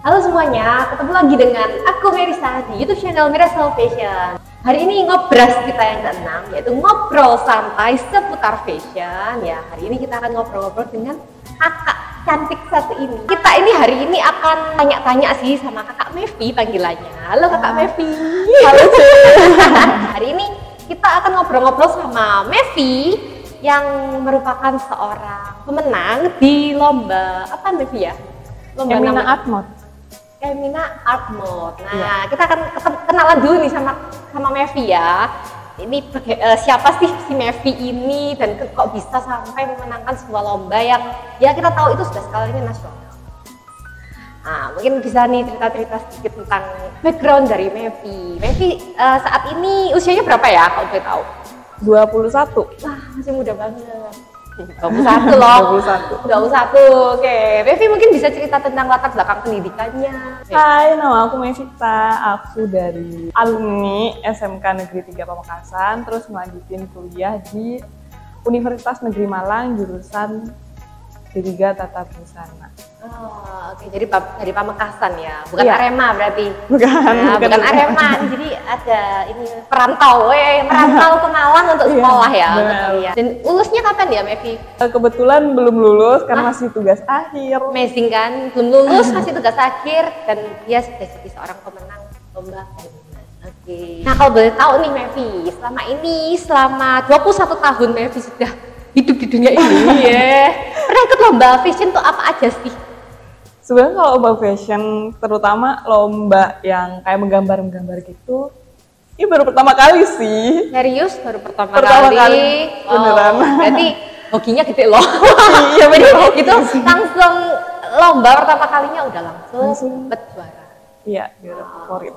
Halo semuanya, ketemu lagi dengan aku Merisa di YouTube channel Merisa Fashion. Hari ini ngobras kita yang keenam, yaitu ngobrol santai seputar fashion. Ya, hari ini kita akan ngobrol-ngobrol dengan kakak cantik satu ini. Kita ini hari ini akan tanya-tanya sih sama kakak Mevi panggilannya. Halo kakak Mevi. Halo Hari ini kita akan ngobrol-ngobrol sama Mevi yang merupakan seorang pemenang di lomba apa Mevi ya? Lomba Emina Art Mode. Emina Art Mode. Nah, Iya. kita akan kenalan dulu nih sama Mevi ya. Ini siapa sih si Mevi ini dan kok bisa sampai memenangkan sebuah lomba yang ya kita tahu itu sudah skalanya nasional. Nah, mungkin bisa nih cerita-cerita sedikit tentang background dari Mevi. Mevi saat ini usianya berapa ya kalau boleh tahu? 21. Wah, masih muda banget. 21 loh. 21. 21. Oke, Mevi mungkin bisa cerita tentang latar belakang pendidikannya. Hai, nama aku Mevita. Aku dari alumni SMK Negeri 3 Pamekasan, terus melanjutin kuliah di Universitas Negeri Malang jurusan D3 Tata Busana. Oh, oke. Jadi dari Pamekasan ya, bukan Iya. Arema berarti. Bukan, Nah, bukan Arema. Jadi ada ini merantau ke Malang untuk Iya, sekolah ya. Untuk benar. kuliah. Dan lulusnya kapan ya, Mevi? Kebetulan belum lulus karena masih tugas akhir. Amazing kan? Belum lulus, masih tugas akhir dan dia sudah jadi seorang pemenang lomba. Oke. Nah, kalau boleh tahu nih Mevi, selama 21 tahun Mevi sudah hidup di dunia ini ya. Pernah ikut lomba fashion tuh apa aja sih? Sebenarnya kalau lomba fashion, terutama lomba yang kayak menggambar-menggambar gitu, ini baru pertama kali sih. Serius baru pertama Kali. kali. Beneran. Berarti hokinya gede loh. Iya, Jadi bener. itu langsung lomba pertama kalinya udah langsung dapet juara. Iya, juara favorit.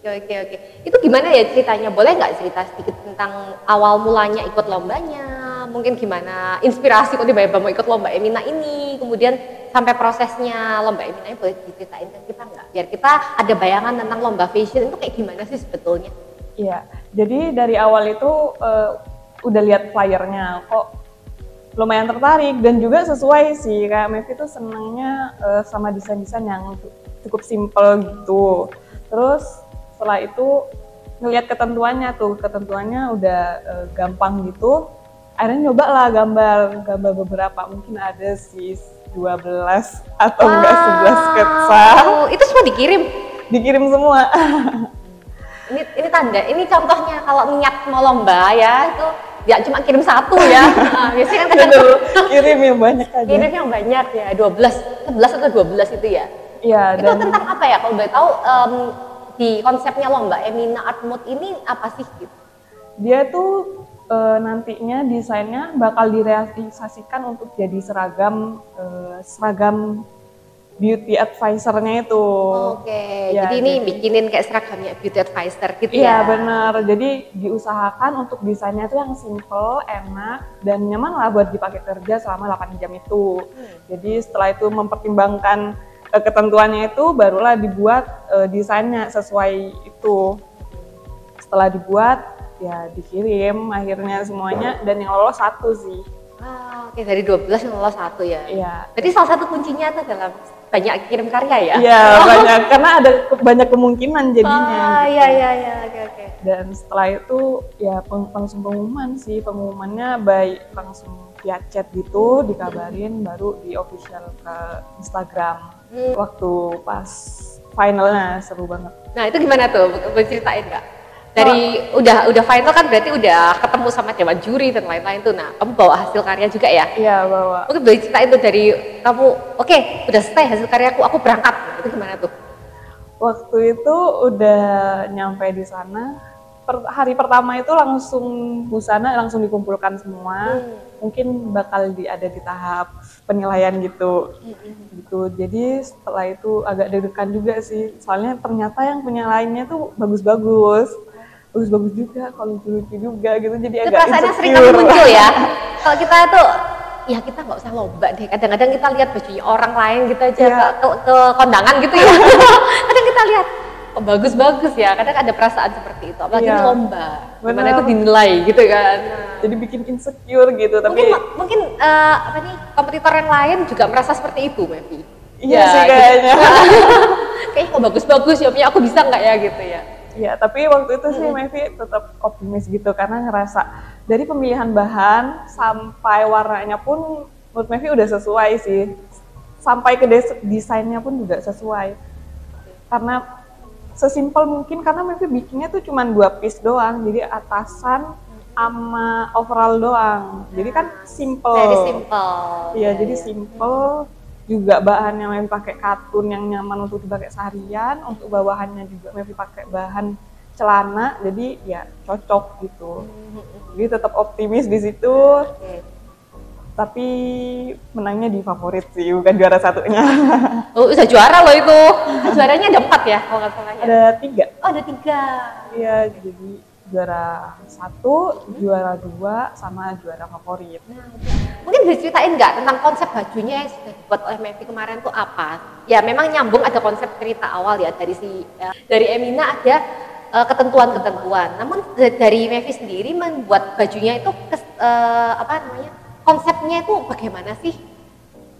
Oke. Itu gimana ya ceritanya? Boleh nggak cerita sedikit tentang awal mulanya ikut lombanya? Mungkin gimana inspirasi kok tiba-tiba mau ikut lomba Emina ini? Kemudian sampai prosesnya lomba Emina ini boleh diceritain ke kita nggak? Biar kita ada bayangan tentang lomba fashion itu kayak gimana sih sebetulnya? Iya, jadi dari awal itu udah lihat flyernya, kok lumayan tertarik dan juga sesuai sih, kayak Mevi tuh senangnya sama desain-desain yang cukup simple gitu. Terus setelah itu ngelihat ketentuannya udah gampang gitu. Akhirnya nyoba lah gambar beberapa, mungkin ada sih 12 atau enggak 11 sketsa. Itu semua Dikirim semua. Ini tanda, ini contohnya kalau niat mau lomba ya itu ya cuma kirim satu ya. Nah, biasanya kan kadang Betul, kirim yang banyak aja. kirim yang banyak ya, 11 atau 12 itu ya. Iya, Itu tentang apa ya kalau boleh tahu di konsepnya lomba Emina Art Mode ini apa sih gitu? dia tuh nantinya desainnya bakal direalisasikan untuk jadi seragam beauty advisor-nya itu. Oke, Ya, jadi ini bikinin kayak seragamnya beauty advisor gitu Iya, ya? benar. Jadi diusahakan untuk desainnya tuh yang simple, enak, dan nyaman lah buat dipakai kerja selama 8 jam itu. Jadi setelah itu mempertimbangkan ketentuannya itu, barulah dibuat desainnya sesuai itu. Setelah dibuat, ya dikirim akhirnya semuanya, dan yang lolos 1 sih. Oke, dari 12 yang lolos 1 ya? Iya. Berarti salah satu kuncinya itu dalam banyak kirim karya ya? Iya, banyak, karena ada banyak kemungkinan jadinya. Iya, oke. Dan setelah itu ya langsung pengumuman sih, pengumumannya baik langsung via chat gitu, dikabarin baru di official ke Instagram. Waktu pas finalnya seru banget. Nah itu gimana tuh? Boleh ceritain nggak? Dari udah final kan berarti udah ketemu sama dewan juri dan lain-lain tuh. Nah kamu bawa hasil karya juga ya? Iya, bawa. Mungkin boleh ceritain tuh dari kamu, oke, udah selesai hasil karyaku, aku berangkat. Itu gimana tuh? Waktu itu udah nyampe di sana. Hari pertama itu langsung busana langsung dikumpulkan semua. Mungkin bakal ada di tahap penilaian gitu. Jadi setelah itu agak deg-degan juga sih. Soalnya ternyata yang penilaiannya tuh bagus-bagus juga, kalau lucu juga gitu. Jadi Itu agak perasaannya sering insecure. kamu muncul ya? Kalau kita tuh, ya kita nggak usah lomba deh. Kadang-kadang kita lihat bajunya orang lain gitu aja Iya. ke kondangan gitu ya. Kadang kita lihat, oh bagus-bagus ya. Kadang ada perasaan seperti itu. Apalagi Iya. ini lomba, Benar. dimana itu dinilai gitu kan. Jadi bikin insecure gitu, tapi Mungkin kompetitor yang lain juga merasa seperti itu, Mevi. Iya Ya, sih gitu. kayaknya. Kayak kok bagus-bagus ya, punya aku bisa nggak ya gitu ya. Iya, tapi waktu itu sih Mevi tetap optimis gitu karena ngerasa dari pemilihan bahan sampai warnanya pun menurut Mevi udah sesuai sih. Sampai ke desainnya pun juga sesuai. Karena sesimpel mungkin karena Mevi bikinnya tuh cuma 2 piece doang. Jadi atasan sama overall doang. Jadi kan simple. Very simple. Iya, Ya, jadi ya. simple. Juga bahan yang Mevi pakai katun yang nyaman untuk dipakai seharian. Untuk bawahannya juga Mevi pakai bahan celana. Jadi ya cocok gitu. Jadi tetap optimis di situ. Oke. Tapi menangnya di favorit sih, bukan juara satunya. Oh, bisa juara loh itu. Juaranya ada 4 ya kalau nggak salah ya. Ada 3. Oh, ada 3. Iya, jadi juara 1, juara 2, sama juara favorit. Nah, mungkin bisa ceritain nggak tentang konsep bajunya yang sudah dibuat oleh Mevi kemarin tuh apa? Ya memang nyambung ada konsep cerita awal ya dari Emina ada ketentuan-ketentuan. Namun dari Mevi sendiri membuat bajunya itu apa namanya? Konsepnya itu bagaimana sih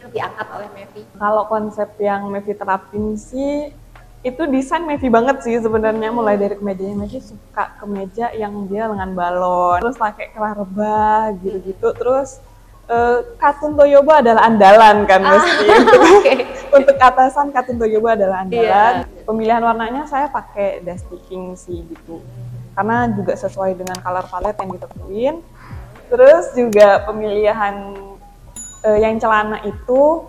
yang diangkat oleh Mevi? Kalau konsep yang Mevi terapin sih, itu desain Mevi banget sih sebenarnya. Mulai dari kemejanya, Mevi suka kemeja yang dia lengan balon, terus pakai kelah rebah gitu-gitu. Terus katun Toyoba adalah andalan kan mesti. Okay. Untuk atasan katun Toyoba adalah andalan. Yeah. Pemilihan warnanya saya pakai dusty king sih gitu. Karena juga sesuai dengan color palette yang ditentuin. Terus juga pemilihan yang celana itu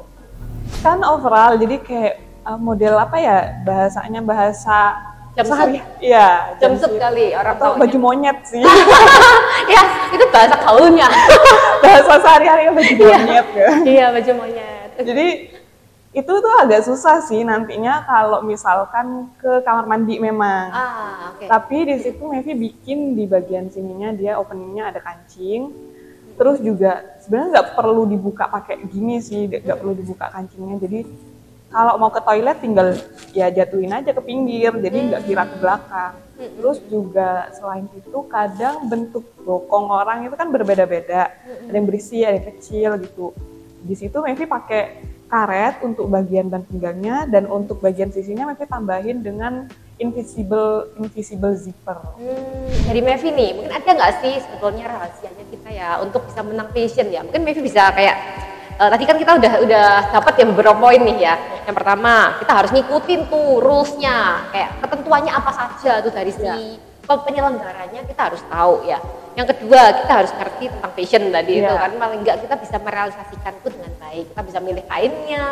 kan overall, jadi kayak model apa ya bahasanya, bahasa Jumpsuit. Iya, Jumpsuit kali orang atau taunya. baju monyet sih. Ya, itu bahasa gaulnya. Bahasa sehari-hari baju monyet ya. Iya, baju monyet. Jadi itu tuh agak susah sih nantinya kalau misalkan ke kamar mandi memang. Oke. Tapi di situ Mevi bikin di bagian sininya dia openingnya ada kancing. Terus juga sebenarnya nggak perlu dibuka pakai gini sih, nggak perlu dibuka kancingnya. Jadi kalau mau ke toilet tinggal ya jatuhin aja ke pinggir, jadi nggak kira ke belakang. Terus juga selain itu kadang bentuk bokong orang itu kan berbeda-beda. Ada yang berisi, ada yang kecil gitu. Di situ Mevi pakai karet untuk bagian ban pinggangnya, dan untuk bagian sisinya Mevi tambahin dengan invisible zipper. Dari Mevi nih, mungkin ada nggak sih sebetulnya rahasianya kita ya untuk bisa menang fashion ya? Mungkin Mevi bisa kayak tadi kan kita udah dapat ya beberapa poin nih ya. Yang pertama, kita harus ngikutin tuh rules-nya, kayak ketentuannya apa saja tuh dari si penyelenggaranya kita harus tahu ya. Yang kedua, kita harus ngerti tentang fashion tadi itu kan, paling enggak kita bisa merealisasikan itu dengan baik. Kita bisa milih kainnya,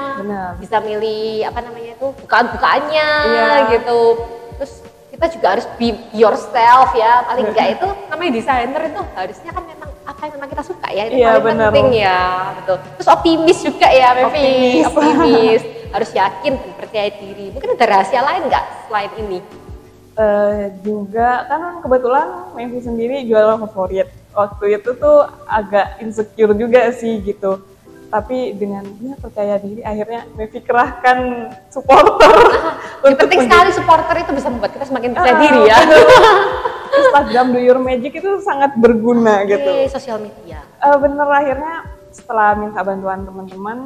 bisa milih apa namanya itu bukaan-bukaannya gitu. Terus kita juga harus be yourself ya, paling enggak itu namanya desainer itu harusnya kan memang apa yang memang kita suka ya, itu paling penting ya, betul. Terus optimis juga ya Mevi, optimis. Harus yakin dan percaya diri. Mungkin ada rahasia lain nggak selain ini? Juga kan kebetulan Mevi sendiri juara favorit. Waktu itu tuh agak insecure juga sih gitu. Tapi dengan dia percaya diri akhirnya Mevi kerahkan supporter. Yang penting sekali supporter itu bisa membuat kita semakin percaya diri ya. Instagram Do Your Magic itu sangat berguna gitu. Sosial media. Bener, akhirnya setelah minta bantuan teman-teman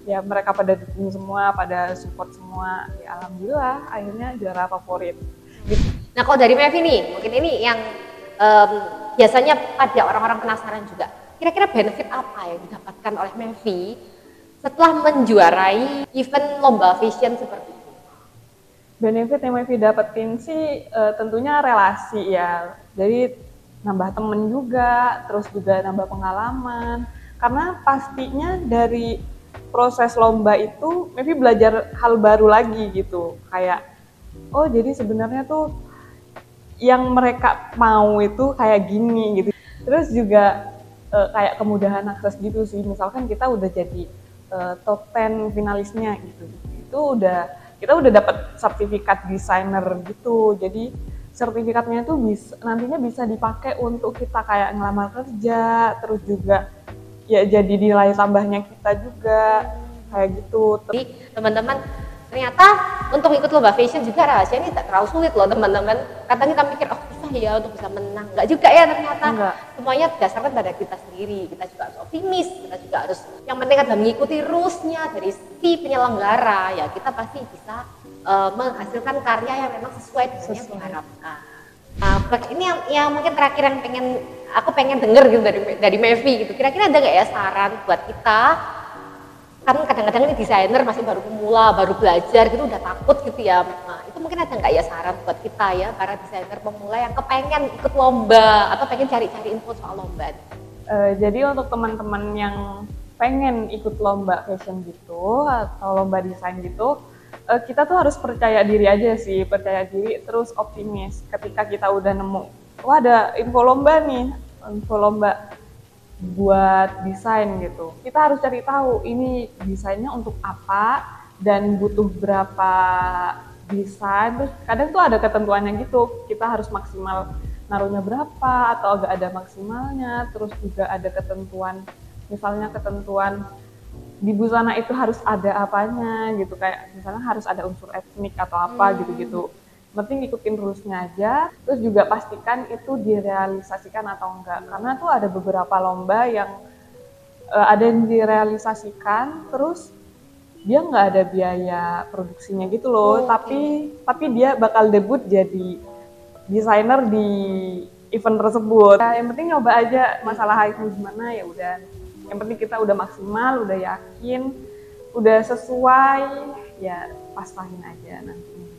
ya mereka pada dukung semua, pada support semua. Ya alhamdulillah akhirnya juara favorit. Nah kalau dari Mevi nih, mungkin ini yang biasanya pada orang-orang penasaran juga. Kira-kira benefit apa yang didapatkan oleh Mevi setelah menjuarai event lomba fashion seperti itu? Benefit yang Mevi dapetin sih tentunya relasi ya. Jadi nambah temen juga, terus juga nambah pengalaman. Karena pastinya dari proses lomba itu Mevi belajar hal baru lagi gitu. Kayak oh jadi sebenarnya tuh yang mereka mau itu kayak gini gitu. Terus juga kayak kemudahan akses gitu sih. Misalkan kita udah jadi top 10 finalisnya gitu. Itu kita udah dapat sertifikat desainer gitu. Jadi sertifikatnya itu nantinya bisa dipakai untuk kita kayak ngelamar kerja, terus juga ya jadi nilai tambahnya kita juga kayak gitu. Jadi teman-teman, ternyata untuk ikut lomba fashion juga rahasianya tidak terlalu sulit loh teman-teman. Kadang kita mikir, oh susah susah ya untuk bisa menang. Enggak juga ya ternyata. Enggak. Semuanya berdasarkan pada kita sendiri. Kita juga harus optimis, kita juga harus yang penting adalah mengikuti rules-nya dari si penyelenggara. Ya kita pasti bisa menghasilkan karya yang memang sesuai dengan yang diharapkan. Ini yang mungkin terakhir yang aku pengen denger gitu dari Mevi gitu. Kira-kira ada nggak ya saran buat kita? Kan kadang-kadang ini desainer masih baru pemula, baru belajar gitu, udah takut gitu ya. Nah, itu mungkin ada nggak ya saran buat kita ya, para desainer pemula yang kepengen ikut lomba atau pengen cari-cari info soal lomba? Jadi untuk teman-teman yang pengen ikut lomba fashion gitu atau lomba desain gitu, kita tuh harus percaya diri aja sih, percaya diri terus optimis. Ketika kita udah nemu, wah ada info lomba nih, info lomba buat desain gitu. Kita harus cari tahu ini desainnya untuk apa dan butuh berapa desain. Terus kadang tuh ada ketentuannya gitu. Kita harus maksimal naruhnya berapa atau agak ada maksimalnya. Terus juga ada ketentuan, misalnya ketentuan di busana itu harus ada apanya gitu, kayak misalnya harus ada unsur etnik atau apa gitu-gitu. Penting ikutin rules-nya aja, terus juga pastikan itu direalisasikan atau enggak, karena tuh ada beberapa lomba yang ada yang direalisasikan terus dia nggak ada biaya produksinya gitu loh, tapi dia bakal debut jadi desainer di event tersebut. Nah, yang penting nyoba aja, masalah hype-nya gimana ya udah. Yang penting kita udah maksimal, udah yakin, udah sesuai, ya pasahin aja nanti.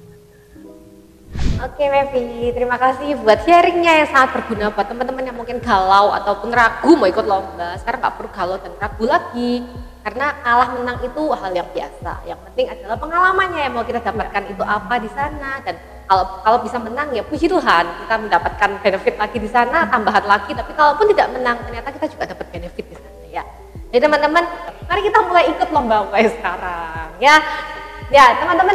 Oke Mevi, terima kasih buat sharingnya yang sangat berguna buat teman-teman yang mungkin galau ataupun ragu mau ikut lomba. Sekarang nggak perlu galau dan ragu lagi, karena kalah menang itu hal yang biasa. Yang penting adalah pengalamannya yang mau kita dapatkan itu apa di sana, dan kalau bisa menang ya puji Tuhan kita mendapatkan benefit lagi di sana, tambahan lagi. Tapi kalaupun tidak menang ternyata kita juga dapat benefit di sana ya. Jadi teman-teman, mari kita mulai ikut lomba mulai sekarang ya. Ya teman-teman,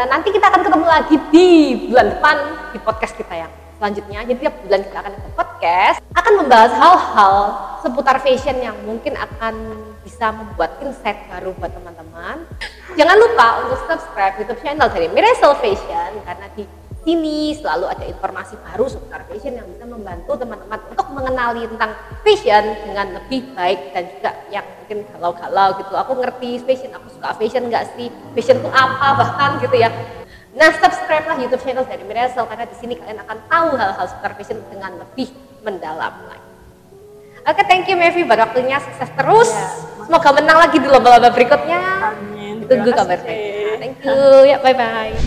nanti kita akan ketemu lagi di bulan depan di podcast kita yang selanjutnya. Jadi tiap bulan kita akan ada podcast, akan membahas hal-hal seputar fashion yang mungkin akan bisa membuat insight baru buat teman-teman. Jangan lupa untuk subscribe YouTube channel dari Miracle Fashion, karena di sini selalu ada informasi baru seputar fashion yang bisa membantu teman-teman untuk mengenali tentang fashion dengan lebih baik, dan juga yang mungkin galau-galau gitu. Aku ngerti fashion, aku suka fashion nggak sih? Fashion itu apa bahkan gitu ya. Nah, subscribe lah YouTube channel dari Miracle, karena di sini kalian akan tahu hal-hal seputar fashion dengan lebih mendalam lagi. Oke, thank you Mevi, buat waktunya, sukses terus. Semoga menang lagi di lomba-lomba berikutnya. Amin. Tunggu kabarnya. Thank you. Ya, bye-bye.